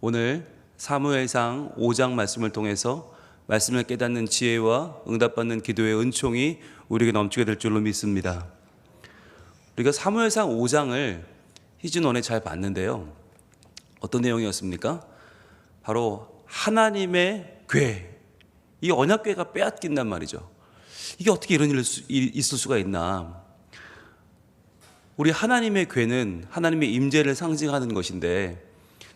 오늘 사무엘상 5장 말씀을 통해서 말씀을 깨닫는 지혜와 응답받는 기도의 은총이 우리에게 넘치게 될 줄로 믿습니다. 우리가 사무엘상 5장을 시즌1에 잘 봤는데요, 어떤 내용이었습니까? 바로 하나님의 궤, 이 언약궤가 빼앗긴단 말이죠. 이게 어떻게 이런 일이 있을 수가 있나? 우리 하나님의 궤는 하나님의 임재를 상징하는 것인데,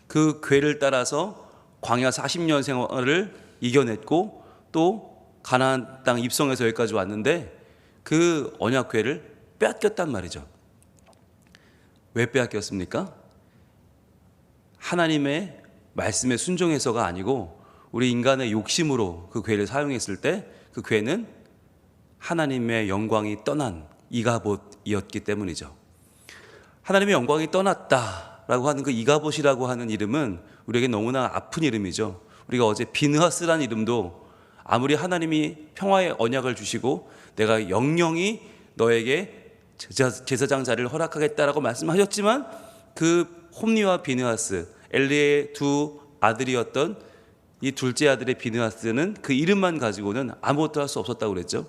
그 궤를 따라서 광야 40년 생활을 이겨냈고 또 가나안 땅 입성해서 여기까지 왔는데, 그 언약궤를 빼앗겼단 말이죠. 왜 빼앗겼습니까? 하나님의 말씀에 순종해서가 아니고 우리 인간의 욕심으로 그 궤를 사용했을 때, 그 궤는 하나님의 영광이 떠난 이가봇이었기 때문이죠. 하나님의 영광이 떠났다라고 하는 그 이가봇이라고 하는 이름은 우리에게 너무나 아픈 이름이죠. 우리가 어제 비느하스라는 이름도 아무리 하나님이 평화의 언약을 주시고 내가 영영히 너에게 제사장 자리를 허락하겠다라고 말씀하셨지만, 그 홈리와 비느하스, 엘리의 두 아들이었던 이 둘째 아들의 비느하스는 그 이름만 가지고는 아무것도 할 수 없었다고 그랬죠.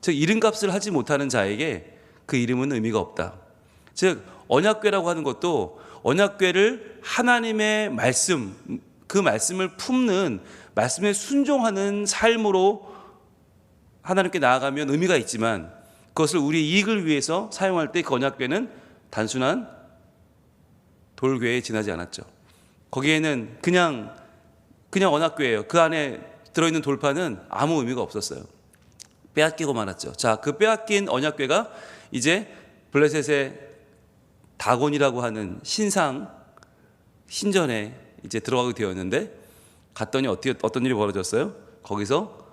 즉, 이름값을 하지 못하는 자에게 그 이름은 의미가 없다. 즉, 언약궤라고 하는 것도 언약궤를 하나님의 말씀, 그 말씀을 품는, 말씀에 순종하는 삶으로 하나님께 나아가면 의미가 있지만, 그것을 우리 이익을 위해서 사용할 때 그 언약궤는 단순한 돌궤에 지나지 않았죠. 거기에는 그냥 언약궤예요. 그 안에 들어있는 돌판은 아무 의미가 없었어요. 빼앗기고 말았죠. 자, 그 빼앗긴 언약궤가 이제 블레셋의 다곤이라고 하는 신전에 이제 들어가게 되었는데, 갔더니 어떤 일이 벌어졌어요? 거기서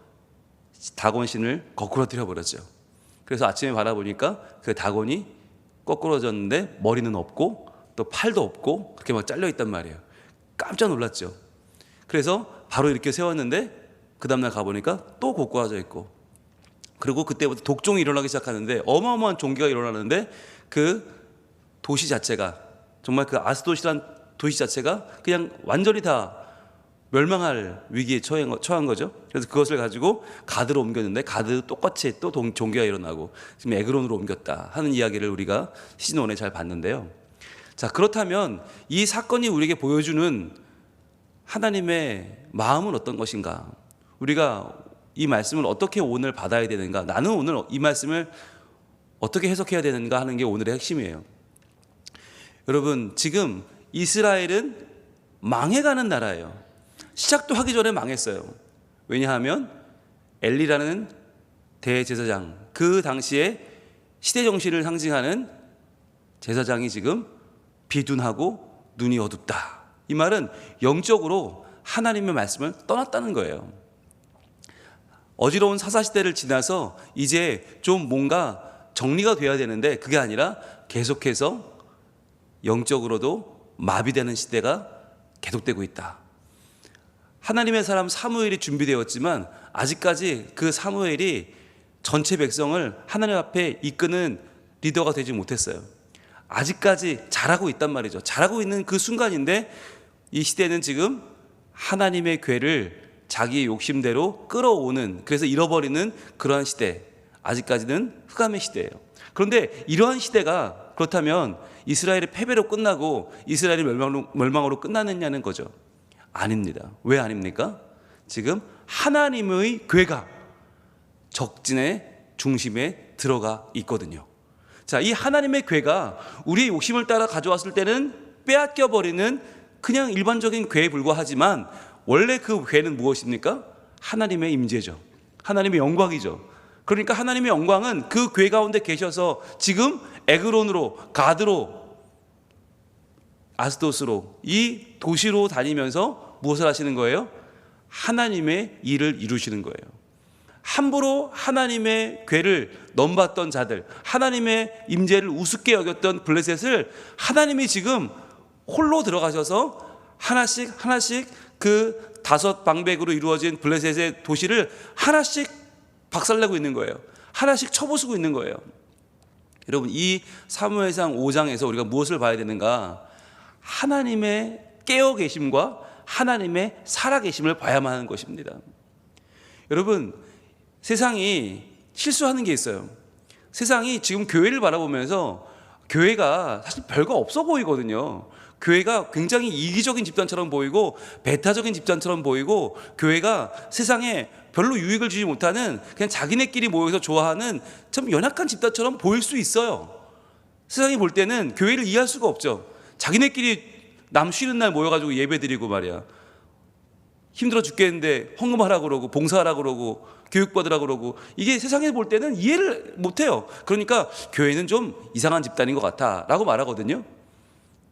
다곤 신을 거꾸로 들여버렸죠. 그래서 아침에 바라보니까 그 다곤이 거꾸로졌는데 머리는 없고 또 팔도 없고 그렇게 막 잘려 있단 말이에요. 깜짝 놀랐죠. 그래서 바로 이렇게 세웠는데 그 다음날 가보니까 또 고꾸라져 있고, 그리고 그때부터 독종이 일어나기 시작하는데, 어마어마한 종기가 일어나는데, 그 도시 자체가, 정말 그 아스돗이란 도시 자체가 그냥 완전히 다 멸망할 위기에 처한 거죠. 그래서 그것을 가지고 가드로 옮겼는데, 가드 똑같이 또 종기가 일어나고 지금 에그론으로 옮겼다 하는 이야기를 우리가 시즌1에 잘 봤는데요. 자, 그렇다면 이 사건이 우리에게 보여주는 하나님의 마음은 어떤 것인가? 우리가 이 말씀을 어떻게 오늘 받아야 되는가? 나는 오늘 이 말씀을 어떻게 해석해야 되는가 하는 게 오늘의 핵심이에요. 여러분, 지금 이스라엘은 망해가는 나라예요. 시작도 하기 전에 망했어요. 왜냐하면 엘리라는 대제사장, 그 당시에 시대 정신을 상징하는 제사장이 지금 비둔하고 눈이 어둡다. 이 말은 영적으로 하나님의 말씀을 떠났다는 거예요. 어지러운 사사시대를 지나서 이제 좀 뭔가 정리가 돼야 되는데, 그게 아니라 계속해서 영적으로도 마비되는 시대가 계속되고 있다. 하나님의 사람 사무엘이 준비되었지만 아직까지 그 사무엘이 전체 백성을 하나님 앞에 이끄는 리더가 되지 못했어요. 아직까지 잘하고 있단 말이죠. 잘하고 있는 그 순간인데, 이 시대는 지금 하나님의 궤를 자기의 욕심대로 끌어오는, 그래서 잃어버리는 그러한 시대, 아직까지는 흑암의 시대예요. 그런데 이러한 시대가 그렇다면 이스라엘의 패배로 끝나고 이스라엘의 멸망으로 끝나느냐는 거죠. 아닙니다. 왜 아닙니까? 지금 하나님의 궤가 적진의 중심에 들어가 있거든요. 자, 이 하나님의 궤가 우리의 욕심을 따라 가져왔을 때는 빼앗겨버리는 그냥 일반적인 궤에 불과하지만, 원래 그 궤는 무엇입니까? 하나님의 임재죠. 하나님의 영광이죠. 그러니까 하나님의 영광은 그 궤 가운데 계셔서 지금 에그론으로, 가드로, 아스돗으로, 이 도시로 다니면서 무엇을 하시는 거예요? 하나님의 일을 이루시는 거예요. 함부로 하나님의 궤를 넘봤던 자들, 하나님의 임재를 우습게 여겼던 블레셋을 하나님이 지금 홀로 들어가셔서 하나씩 그 5방백으로 이루어진 블레셋의 도시를 하나씩 박살내고 있는 거예요. 하나씩 쳐부수고 있는 거예요. 여러분, 이 사무엘상 5장에서 우리가 무엇을 봐야 되는가? 하나님의 깨어 계심과 하나님의 살아계심을 봐야만 하는 것입니다. 여러분, 세상이 실수하는 게 있어요. 세상이 지금 교회를 바라보면서 교회가 사실 별거 없어 보이거든요. 교회가 굉장히 이기적인 집단처럼 보이고 배타적인 집단처럼 보이고 교회가 세상에 별로 유익을 주지 못하는 그냥 자기네끼리 모여서 좋아하는 참 연약한 집단처럼 보일 수 있어요. 세상이 볼 때는 교회를 이해할 수가 없죠. 자기네끼리 남 쉬는 날 모여가지고 예배 드리고 말이야. 힘들어 죽겠는데 헌금하라고 그러고 봉사하라고 그러고 교육받으라고 그러고 이게 세상에 볼 때는 이해를 못해요. 그러니까 교회는 좀 이상한 집단인 것 같아 라고 말하거든요.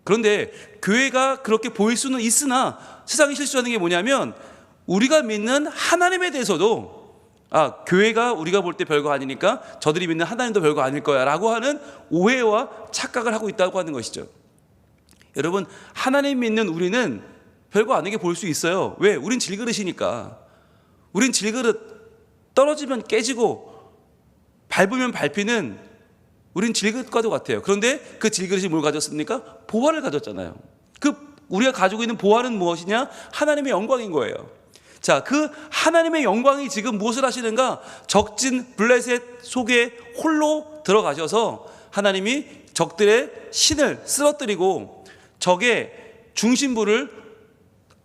그런데 교회가 그렇게 보일 수는 있으나 세상이 실수하는 게 뭐냐면 우리가 믿는 하나님에 대해서도 교회가 우리가 볼 때 별거 아니니까 저들이 믿는 하나님도 별거 아닐 거야 라고 하는 오해와 착각을 하고 있다고 하는 것이죠. 여러분, 하나님 믿는 우리는 별거 아니게 볼 수 있어요. 왜? 우린 질그릇이니까. 우린 질그릇 떨어지면 깨지고 밟으면 밟히는 우린 질그릇과도 같아요. 그런데 그 질그릇이 뭘 가졌습니까? 보화를 가졌잖아요. 우리가 가지고 있는 보화는 무엇이냐? 하나님의 영광인 거예요. 자, 그 하나님의 영광이 지금 무엇을 하시는가? 적진 블레셋 속에 홀로 들어가셔서 하나님이 적들의 신을 쓰러뜨리고 적의 중심부를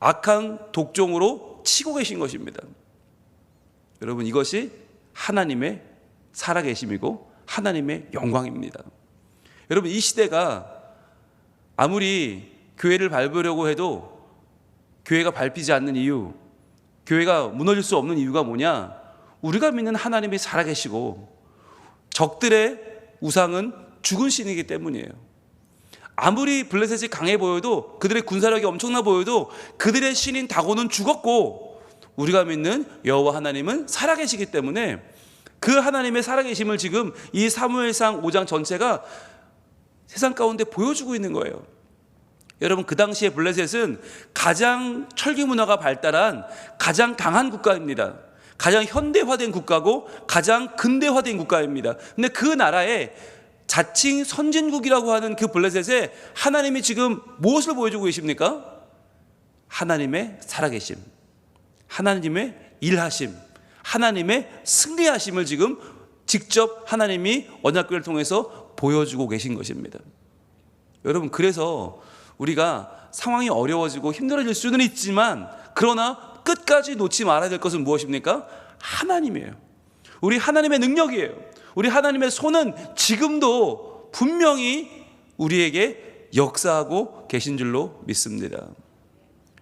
악한 독종으로 치고 계신 것입니다. 여러분, 이것이 하나님의 살아계심이고 하나님의 영광입니다. 여러분, 이 시대가 아무리 교회를 밟으려고 해도 교회가 밟히지 않는 이유, 교회가 무너질 수 없는 이유가 뭐냐? 우리가 믿는 하나님이 살아계시고 적들의 우상은 죽은 신이기 때문이에요. 아무리 블레셋이 강해 보여도, 그들의 군사력이 엄청나 보여도 그들의 신인 다곤은 죽었고 우리가 믿는 여호와 하나님은 살아계시기 때문에 그 하나님의 살아계심을 지금 이 사무엘상 5장 전체가 세상 가운데 보여주고 있는 거예요. 여러분, 그 당시에 블레셋은 가장 철기 문화가 발달한 가장 강한 국가입니다. 가장 현대화된 국가고 가장 근대화된 국가입니다. 근데 그 나라에 자칭 선진국이라고 하는 그 블레셋에 하나님이 지금 무엇을 보여주고 계십니까? 하나님의 살아계심, 하나님의 일하심, 하나님의 승리하심을 지금 직접 하나님이 언약궤를 통해서 보여주고 계신 것입니다. 여러분, 그래서 우리가 상황이 어려워지고 힘들어질 수는 있지만 그러나 끝까지 놓지 말아야 될 것은 무엇입니까? 하나님이에요. 우리 하나님의 능력이에요. 우리 하나님의 손은 지금도 분명히 우리에게 역사하고 계신 줄로 믿습니다.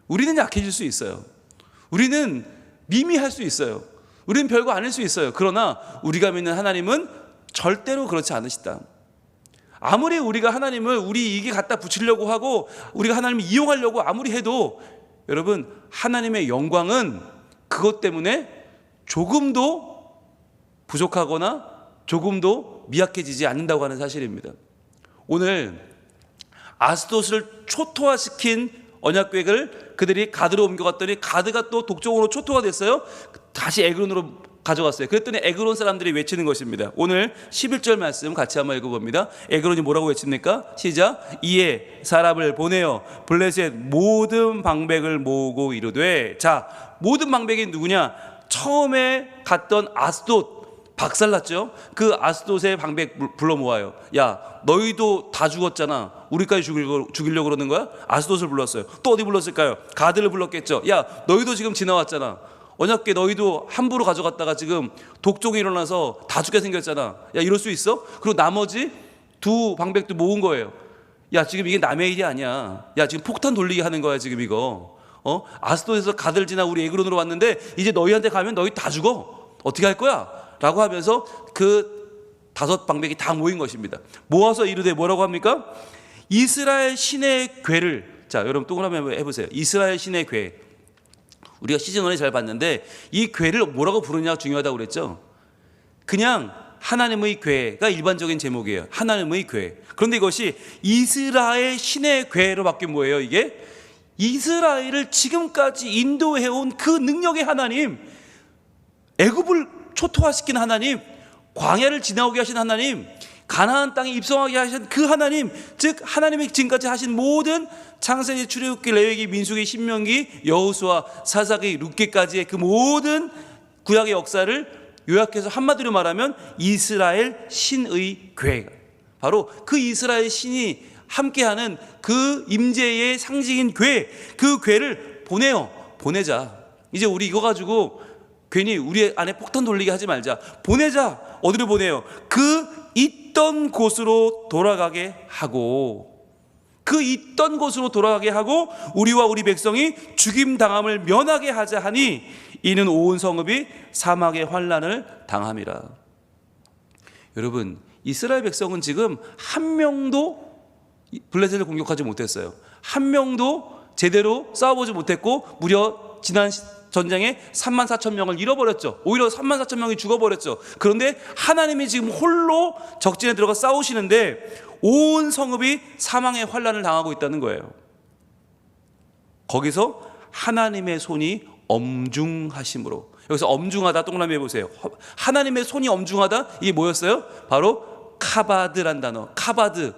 우리는 약해질 수 있어요. 우리는 미미할 수 있어요. 우리는 별거 아닐 수 있어요. 그러나 우리가 믿는 하나님은 절대로 그렇지 않으시다. 아무리 우리가 하나님을 우리 이익에 갖다 붙이려고 하고 우리가 하나님을 이용하려고 아무리 해도 여러분, 하나님의 영광은 그것 때문에 조금도 부족하거나 조금도 미약해지지 않는다고 하는 사실입니다. 오늘 아스돗을 초토화시킨 언약궤를 그들이 가드로 옮겨갔더니 가드가 또 독종으로 초토화 됐어요. 다시 에그론으로 가져갔어요. 그랬더니 에그론 사람들이 외치는 것입니다. 오늘 11절 말씀 같이 한번 읽어봅니다. 에그론이 뭐라고 외칩니까? 시작. 이에 사람을 보내어 블레셋 모든 방백을 모으고 이르되. 자, 모든 방백이 누구냐? 처음에 갔던 아스돗 박살났죠. 그 아스돗의 방백 불러 모아요. 야, 너희도 다 죽었잖아. 우리까지 죽이려고 그러는 거야? 아스돗을 불렀어요. 또 어디 불렀을까요? 가드를 불렀겠죠. 야, 너희도 지금 지나왔잖아. 언약궤 너희도 함부로 가져갔다가 지금 독종이 일어나서 다 죽게 생겼잖아. 야, 이럴 수 있어? 그리고 나머지 두 방백도 모은 거예요. 야, 지금 이게 남의 일이 아니야. 야, 지금 폭탄 돌리게 하는 거야 지금 이거. 아스돗에서 가드를 지나 우리 에그론으로 왔는데 이제 너희한테 가면 너희 다 죽어. 어떻게 할 거야? 라고 하면서 그 5 방백이 다 모인 것입니다. 모아서 이르되 뭐라고 합니까? 이스라엘 신의 궤를. 자, 여러분 동그라미 한번 해보세요. 이스라엘 신의 궤. 우리가 시즌1에 잘 봤는데 이 궤를 뭐라고 부르냐가 중요하다고 그랬죠. 그냥 하나님의 궤가 일반적인 제목이에요. 하나님의 궤. 그런데 이것이 이스라엘 신의 궤로 바뀐 뭐예요? 이게 이스라엘을 지금까지 인도해온 그 능력의 하나님, 애굽을 초토화시킨 하나님, 광야를 지나오게 하신 하나님, 가나안 땅에 입성하게 하신 그 하나님, 즉 하나님이 지금까지 하신 모든 창세기, 출애굽기, 레위기, 민수기, 신명기, 여호수아, 사사기, 룻기까지의 그 모든 구약의 역사를 요약해서 한마디로 말하면 이스라엘 신의 교회, 바로 그 이스라엘 신이 함께하는 그 임재의 상징인 교회, 그 교회를 보내자. 이제 우리 이거 가지고 괜히 우리 안에 폭탄 돌리게 하지 말자. 보내자. 어디로 보내요? 그 있던 곳으로 돌아가게 하고, 그 있던 곳으로 돌아가게 하고 우리와 우리 백성이 죽임 당함을 면하게 하자 하니 이는 온 성읍이 사막의 환난을 당함이라. 여러분, 이스라엘 백성은 지금 한 명도 블레셋을 공격하지 못했어요. 한 명도 제대로 싸워보지 못했고 무려 지난 전쟁에 34,000명을 잃어버렸죠. 오히려 34,000명이 죽어버렸죠. 그런데 하나님이 지금 홀로 적진에 들어가 싸우시는데 온 성읍이 사망의 환난을 당하고 있다는 거예요. 거기서 하나님의 손이 엄중하심으로, 여기서 엄중하다 동그라미 해보세요. 하나님의 손이 엄중하다, 이게 뭐였어요? 바로 카바드란 단어. 카바드,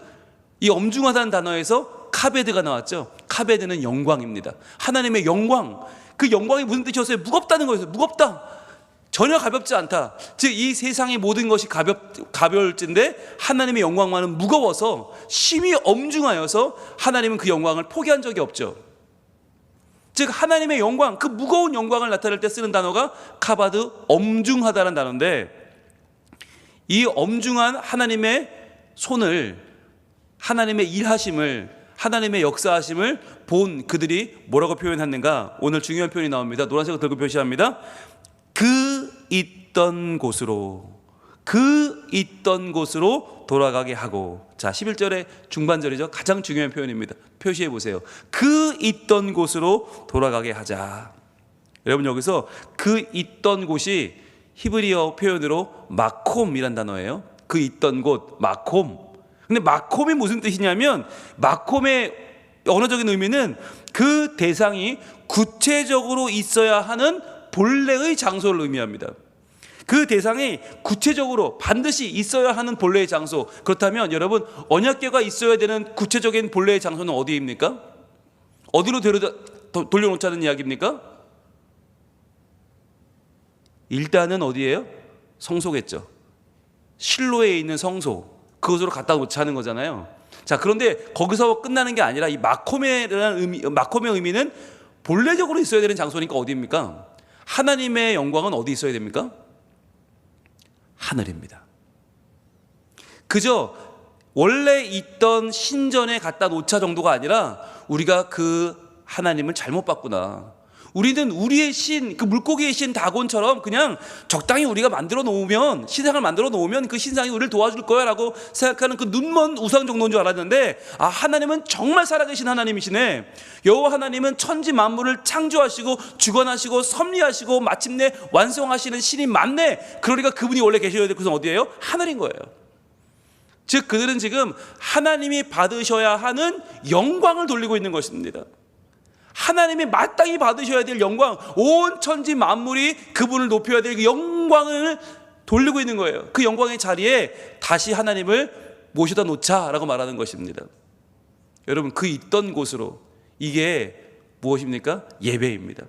이 엄중하다는 단어에서 카베드가 나왔죠. 카베드는 영광입니다. 하나님의 영광, 그 영광이 무슨 뜻이었어요? 무겁다는 거였어요. 무겁다, 전혀 가볍지 않다. 즉 이 세상의 모든 것이 가벼울진데 하나님의 영광만은 무거워서 심히 엄중하여서 하나님은 그 영광을 포기한 적이 없죠. 즉 하나님의 영광, 그 무거운 영광을 나타낼 때 쓰는 단어가 카바드, 엄중하다는 단어인데, 이 엄중한 하나님의 손을, 하나님의 일하심을, 하나님의 역사하심을 본 그들이 뭐라고 표현했는가? 오늘 중요한 표현이 나옵니다. 노란색을 들고 표시합니다. 그 있던 곳으로, 그 있던 곳으로 돌아가게 하고. 자, 11절의 중반절이죠. 가장 중요한 표현입니다. 표시해 보세요. 그 있던 곳으로 돌아가게 하자. 여러분, 여기서 그 있던 곳이 히브리어 표현으로 마콤이란 단어예요. 그 있던 곳, 마콤. 근데 마콤이 무슨 뜻이냐면, 마콤의 언어적인 의미는 그 대상이 구체적으로 있어야 하는 본래의 장소를 의미합니다. 그 대상이 구체적으로 반드시 있어야 하는 본래의 장소. 그렇다면 여러분, 언약궤가 있어야 되는 구체적인 본래의 장소는 어디입니까? 어디로 돌려놓자는 이야기입니까? 일단은 어디예요? 성소겠죠. 실로에 있는 성소, 그것으로 갖다 놓자는 거잖아요. 자, 그런데 거기서 끝나는 게 아니라 이 마콤의 의미는 본래적으로 있어야 되는 장소니까 어디입니까? 하나님의 영광은 어디 있어야 됩니까? 하늘입니다. 그저 원래 있던 신전에 갖다 놓자 정도가 아니라 우리가 그 하나님을 잘못 봤구나. 우리는 우리의 신, 그 물고기의 신 다곤처럼 그냥 적당히 우리가 만들어 놓으면, 신상을 만들어 놓으면 그 신상이 우리를 도와줄 거야 라고 생각하는 그 눈먼 우상 정도인 줄 알았는데, 아, 하나님은 정말 살아계신 하나님이시네. 여호와 하나님은 천지 만물을 창조하시고 주관하시고 섭리하시고 마침내 완성하시는 신이 맞네. 그러니까 그분이 원래 계셔야 될 곳은 어디예요? 하늘인 거예요. 즉 그들은 지금 하나님이 받으셔야 하는 영광을 돌리고 있는 것입니다. 하나님이 마땅히 받으셔야 될 영광, 온 천지 만물이 그분을 높여야 될 그 영광을 돌리고 있는 거예요. 그 영광의 자리에 다시 하나님을 모셔다 놓자라고 말하는 것입니다. 여러분, 그 있던 곳으로, 이게 무엇입니까? 예배입니다.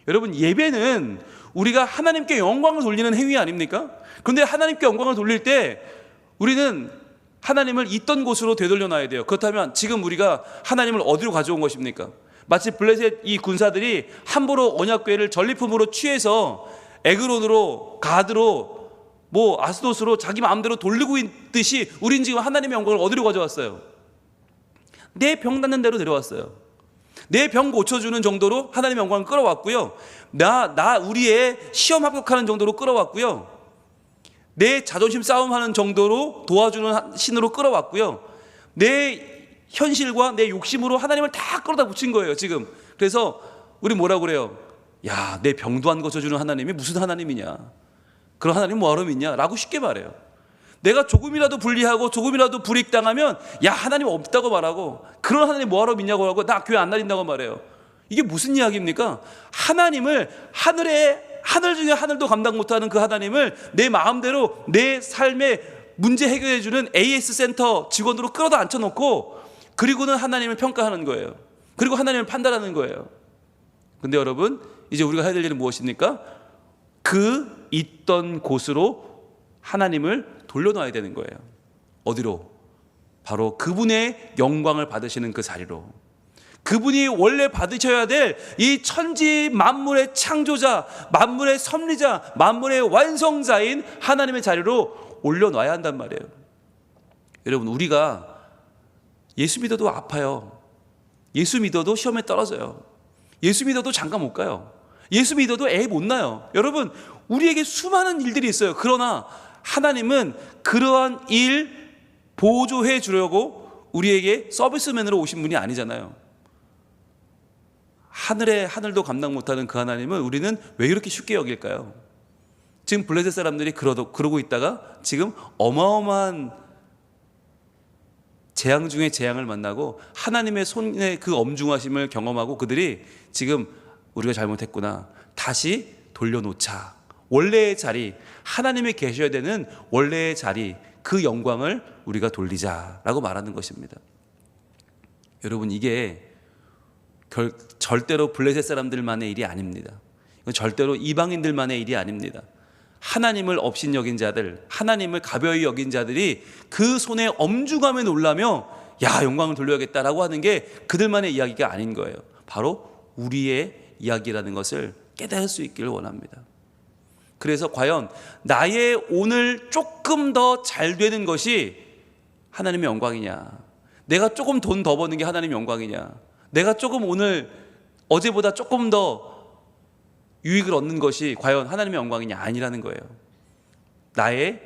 여러분, 예배는 우리가 하나님께 영광을 돌리는 행위 아닙니까? 그런데 하나님께 영광을 돌릴 때 우리는 하나님을 있던 곳으로 되돌려 놔야 돼요. 그렇다면 지금 우리가 하나님을 어디로 가져온 것입니까? 마치 블레셋 이 군사들이 함부로 언약궤를 전리품으로 취해서 에그론으로, 가드로, 아스돗으로 자기 마음대로 돌리고 있듯이 우린 지금 하나님의 영광을 어디로 가져왔어요? 내 병 낫는 대로 데려왔어요. 내 병 고쳐주는 정도로 하나님의 영광을 끌어왔고요. 우리의 시험 합격하는 정도로 끌어왔고요. 내 자존심 싸움하는 정도로 도와주는 신으로 끌어왔고요. 내 현실과 내 욕심으로 하나님을 다 끌어다 붙인 거예요, 지금. 그래서 우리 뭐라고 그래요? 야, 내 병도 안 고쳐주는 하나님이 무슨 하나님이냐? 그런 하나님 뭐하러 믿냐? 라고 쉽게 말해요. 내가 조금이라도 불리하고 조금이라도 불이익당하면 야, 하나님 없다고 말하고, 그런 하나님 뭐하러 믿냐고 하고, 나 교회 안 다닌다고 말해요. 이게 무슨 이야기입니까? 하나님을, 하늘 중에 하늘도 감당 못하는 그 하나님을 내 마음대로 내 삶의 문제 해결해주는 AS 센터 직원으로 끌어다 앉혀놓고 그리고는 하나님을 평가하는 거예요. 그리고 하나님을 판단하는 거예요. 근데 여러분, 이제 우리가 해야 될 일은 무엇입니까? 그 있던 곳으로 하나님을 돌려놔야 되는 거예요. 어디로? 바로 그분의 영광을 받으시는 그 자리로. 그분이 원래 받으셔야 될 이 천지 만물의 창조자, 만물의 섭리자, 만물의 완성자인 하나님의 자리로 올려놔야 한단 말이에요. 여러분, 우리가 예수 믿어도 아파요. 예수 믿어도 시험에 떨어져요. 예수 믿어도 장가 못 가요. 예수 믿어도 애 못 낳아요. 여러분, 우리에게 수많은 일들이 있어요. 그러나 하나님은 그러한 일 보조해 주려고 우리에게 서비스맨으로 오신 분이 아니잖아요. 하늘도 감당 못하는 그 하나님은 우리는 왜 이렇게 쉽게 여길까요? 지금 블레셋 사람들이 그러고 있다가 지금 어마어마한 재앙 중에 재앙을 만나고 하나님의 손의 그 엄중하심을 경험하고 그들이 지금 우리가 잘못했구나, 다시 돌려놓자. 원래의 자리, 하나님이 계셔야 되는 원래의 자리, 그 영광을 우리가 돌리자라고 말하는 것입니다. 여러분, 이게 절대로 블레셋 사람들만의 일이 아닙니다. 이건 절대로 이방인들만의 일이 아닙니다. 하나님을 업신여긴 자들, 하나님을 가벼이 여긴 자들이 그 손에 엄중함에 놀라며 야, 영광을 돌려야겠다라고 하는 게 그들만의 이야기가 아닌 거예요. 바로 우리의 이야기라는 것을 깨달을 수 있기를 원합니다. 그래서 과연 나의 오늘 조금 더 잘 되는 것이 하나님의 영광이냐, 내가 조금 돈 더 버는 게 하나님의 영광이냐, 내가 조금 오늘 어제보다 조금 더 유익을 얻는 것이 과연 하나님의 영광이냐, 아니라는 거예요. 나의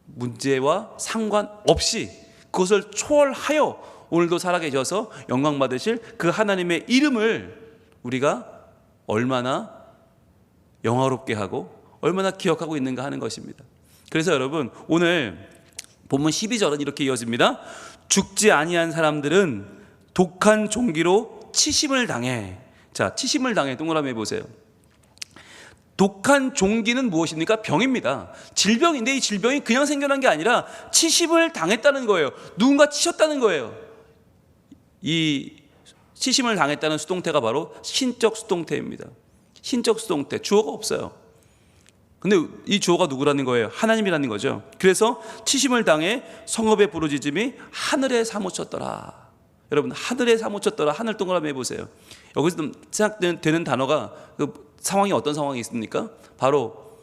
문제와 상관없이 그것을 초월하여 오늘도 살아계셔서 영광 받으실 그 하나님의 이름을 우리가 얼마나 영화롭게 하고 얼마나 기억하고 있는가 하는 것입니다. 그래서 여러분, 오늘 본문 12절은 이렇게 이어집니다. 죽지 아니한 사람들은 독한 종기로 치심을 당해. 자, 치심을 당해. 동그라미 해보세요. 독한 종기는 무엇입니까? 병입니다. 질병인데 이 질병이 그냥 생겨난 게 아니라 치심을 당했다는 거예요. 누군가 치셨다는 거예요. 이 치심을 당했다는 수동태가 바로 신적 수동태입니다. 신적 수동태, 주어가 없어요. 근데 이 주어가 누구라는 거예요? 하나님이라는 거죠. 그래서 치심을 당해 성읍의 부르짖음이 하늘에 사무쳤더라. 여러분, 하늘에 사무쳤더라. 하늘 동그라미 해보세요. 여기서 생각되는 단어가 그 상황이 어떤 상황이 있습니까? 바로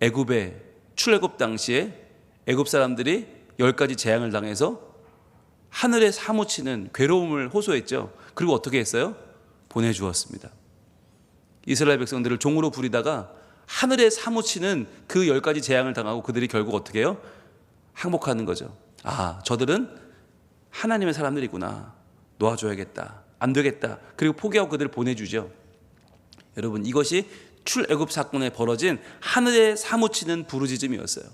애굽의 출애굽 당시에 애굽 사람들이 10가지 재앙을 당해서 하늘에 사무치는 괴로움을 호소했죠. 그리고 어떻게 했어요? 보내주었습니다. 이스라엘 백성들을 종으로 부리다가 하늘에 사무치는 그 10가지 재앙을 당하고 그들이 결국 어떻게 해요? 항복하는 거죠. 아, 저들은 하나님의 사람들이구나, 놓아줘야겠다, 안 되겠다. 그리고 포기하고 그들을 보내주죠. 여러분, 이것이 출애굽 사건에 벌어진 하늘에 사무치는 부르짖음이었어요.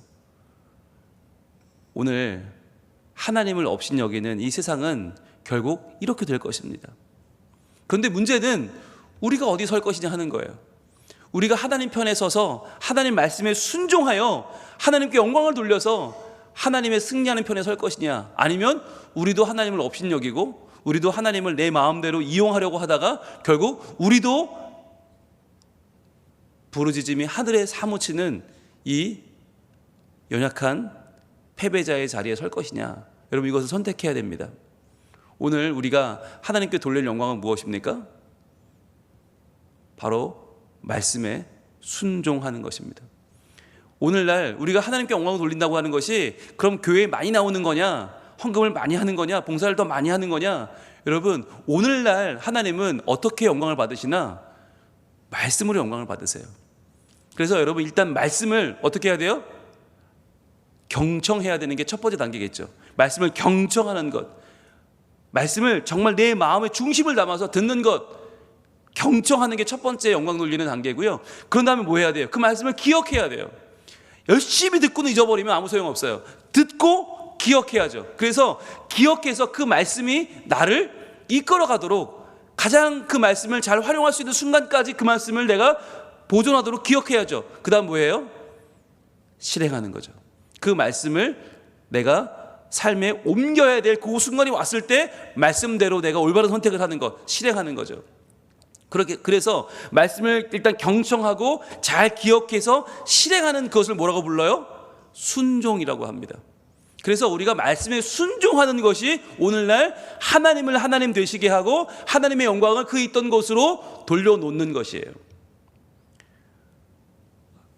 오늘 하나님을 업신여기는 이 세상은 결국 이렇게 될 것입니다. 그런데 문제는 우리가 어디 설 것이냐 하는 거예요. 우리가 하나님 편에 서서 하나님 말씀에 순종하여 하나님께 영광을 돌려서 하나님의 승리하는 편에 설 것이냐, 아니면 우리도 하나님을 업신여기고 우리도 하나님을 내 마음대로 이용하려고 하다가 결국 우리도 부르짖음이 하늘에 사무치는 이 연약한 패배자의 자리에 설 것이냐. 여러분, 이것을 선택해야 됩니다. 오늘 우리가 하나님께 돌릴 영광은 무엇입니까? 바로 말씀에 순종하는 것입니다. 오늘날 우리가 하나님께 영광을 돌린다고 하는 것이 그럼 교회에 많이 나오는 거냐, 헌금을 많이 하는 거냐, 봉사를 더 많이 하는 거냐. 여러분, 오늘날 하나님은 어떻게 영광을 받으시나? 말씀으로 영광을 받으세요. 그래서 여러분, 일단 말씀을 어떻게 해야 돼요? 경청해야 되는 게 첫 번째 단계겠죠. 말씀을 경청하는 것, 말씀을 정말 내 마음의 중심을 담아서 듣는 것, 경청하는 게 첫 번째 영광 돌리는 단계고요. 그런 다음에 뭐 해야 돼요? 그 말씀을 기억해야 돼요. 열심히 듣고는 잊어버리면 아무 소용없어요. 듣고 기억해야죠. 그래서 기억해서 그 말씀이 나를 이끌어가도록, 가장 그 말씀을 잘 활용할 수 있는 순간까지 그 말씀을 내가 보존하도록 기억해야죠. 그 다음 뭐예요? 실행하는 거죠. 그 말씀을 내가 삶에 옮겨야 될 그 순간이 왔을 때 말씀대로 내가 올바른 선택을 하는 것, 실행하는 거죠. 그래서 말씀을 일단 경청하고 잘 기억해서 실행하는 그것을 뭐라고 불러요? 순종이라고 합니다. 그래서 우리가 말씀에 순종하는 것이 오늘날 하나님을 하나님 되시게 하고 하나님의 영광을 그 있던 곳으로 돌려놓는 것이에요.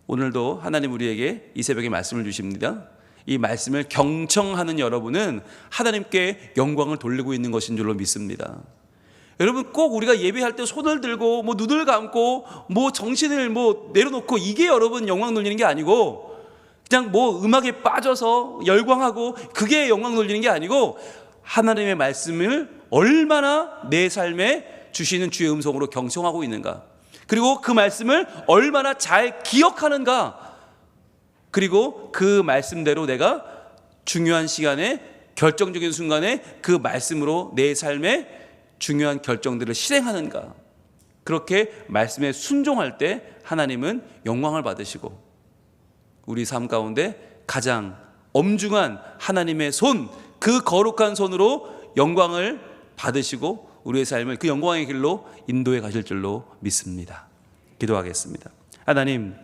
오늘도 하나님 우리에게 이 새벽에 말씀을 주십니다. 이 말씀을 경청하는 여러분은 하나님께 영광을 돌리고 있는 것인 줄로 믿습니다. 여러분, 꼭 우리가 예배할 때 손을 들고 눈을 감고 정신을 내려놓고 이게 여러분 영광 돌리는 게 아니고, 그냥 음악에 빠져서 열광하고 그게 영광 돌리는 게 아니고, 하나님의 말씀을 얼마나 내 삶에 주시는 주의 음성으로 경청하고 있는가, 그리고 그 말씀을 얼마나 잘 기억하는가, 그리고 그 말씀대로 내가 중요한 시간에, 결정적인 순간에 그 말씀으로 내 삶에 중요한 결정들을 실행하는가. 그렇게 말씀에 순종할 때 하나님은 영광을 받으시고 우리 삶 가운데 가장 엄중한 하나님의 손, 그 거룩한 손으로 영광을 받으시고 우리의 삶을 그 영광의 길로 인도해 가실 줄로 믿습니다. 기도하겠습니다. 하나님,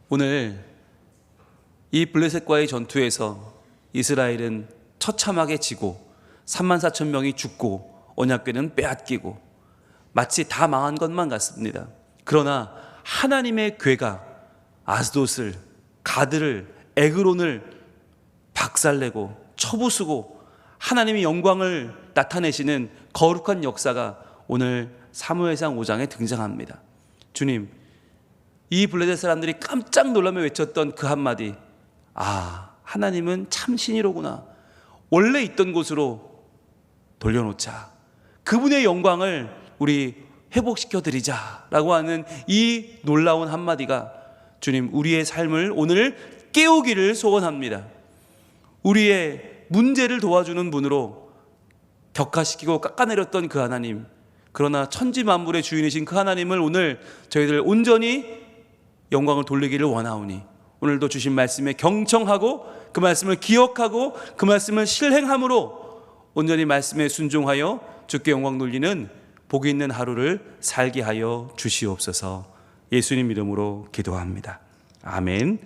오늘 이 블레셋과의 전투에서 이스라엘은 처참하게 지고 34,000명이 죽고 언약궤는 빼앗기고 마치 다 망한 것만 같습니다. 그러나 하나님의 궤가 아스돗을, 가드를, 에그론을 박살내고 쳐부수고 하나님의 영광을 나타내시는 거룩한 역사가 오늘 사무엘상 5장에 등장합니다. 주님, 이 블레셋 사람들이 깜짝 놀라며 외쳤던 그 한마디, 하나님은 참 신이로구나. 원래 있던 곳으로 돌려놓자. 그분의 영광을 우리 회복시켜드리자라고 하는 이 놀라운 한마디가 주님, 우리의 삶을 오늘 깨우기를 소원합니다. 우리의 문제를 도와주는 분으로 격하시키고 깎아내렸던 그 하나님, 그러나 천지 만물의 주인이신 그 하나님을 오늘 저희들 온전히 영광을 돌리기를 원하오니 오늘도 주신 말씀에 경청하고 그 말씀을 기억하고 그 말씀을 실행함으로 온전히 말씀에 순종하여 주께 영광 돌리는 복이 있는 하루를 살게 하여 주시옵소서. 예수님 이름으로 기도합니다. 아멘.